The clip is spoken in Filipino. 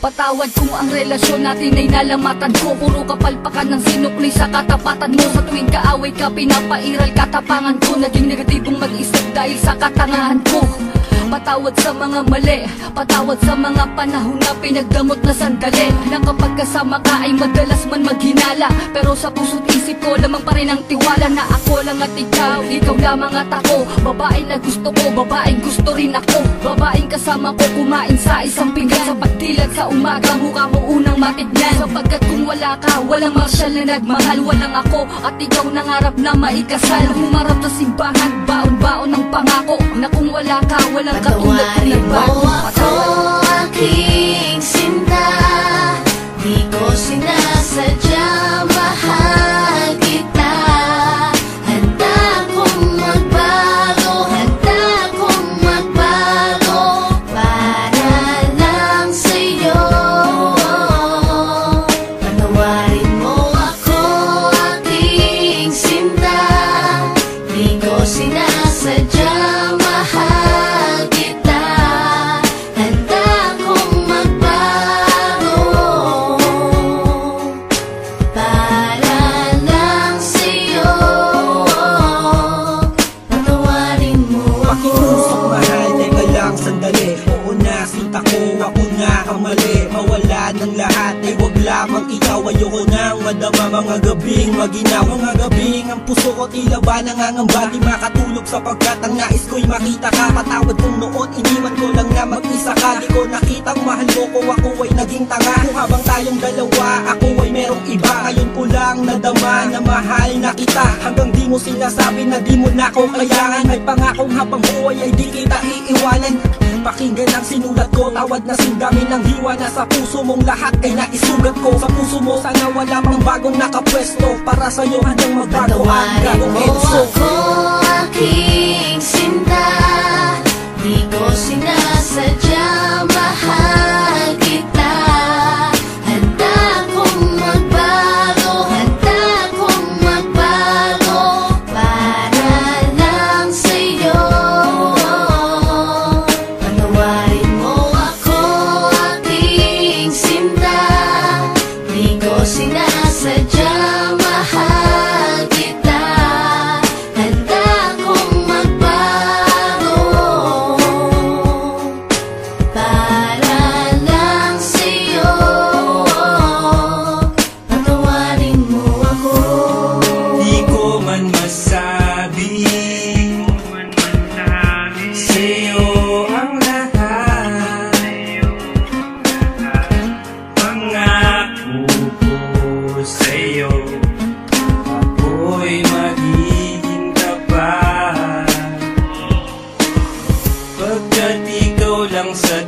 Patawad kung ang relasyon natin ay nalamatan ko. Puro kapalpakan ng sinukli sa katapatan mo. Sa tuwing kaaway ka, pinapairal katapangan ko. Naging negatibong mag-isip dahil sa katangahan ko. Patawad sa mga mali, patawad sa mga panahon na pinagdamot na sandali. Na kapag kasama ka ay madalas man maghinala, pero sa puso't isip ko lamang pa rin ang tiwala na ako lang at ikaw lamang at ako. Babae na gusto ko, babaeng gusto rin ako. Babaeng kasama ko kumain sa isang pinggan. Sa pagdilat sa umaga, mukha mo unang matignan. Sapagkat kung wala ka, walang marsyal na nagmahal. Walang ako at ikaw nangarap na maikasal. Humarap sa simbahan, baon-baon ng pangako na kung wala ka, walang katulad ko nagbago. Ako aking sinta, di ko sinasadya, mahal kita. Handa kong magbago, handa kong magbago para lang sa'yo. Patawarin mo ako aking sinta, di ko sinasadya, mahal kita. Handa kong magbago para lang sa'yo. Patawarin mo ako. Pakiusap mahal, teka lang sandali. Oo na, sinta ko, ako na ang mali. Mawala ng lahat, ay wag lamang ikaw. Ayoko nang madama mga gabing maginaw. Mga gabing ang puso ko tila ba nangangamba. Di makatulog sapagkat ang nais ko'y makita ka. Patawad kung noon iniwan ko lang na mag-isa ka. Di ko nakitang mahal mo ko, ako ay naging tanga. Kung habang tayong dalawa, ako ay merong iba. Ngayon ko lang nadama na mahal na kita. Hanggang di mo sinasabi na di mo na ko kailangan. May pangakong habang buhay ay di kita iiwanan. Pakinggan ang sinulat ko, tawad na sindami ng hiwa na sa puso mong lahat ay naisugat ko. Sa puso mo sana wala pang bagong nakapwesto. Para sa'yo hanggang magbago ang Patawarin gagong mo Enzo. ako aking sinta, di ko sinasadya, mahal kita. Handa kong magbago, handa kong magbago para lang sa'yo. Patawarin mo ako aking sinta, di ko sinasadya, mahal kita. Handa kong magbago para lang sa'yo. Patawarin mo ako. Di ko man masabi sa'yo ang lahat. Pangako ko sa'yo, ako'y magiging tapat. Pagkat ikaw lang sa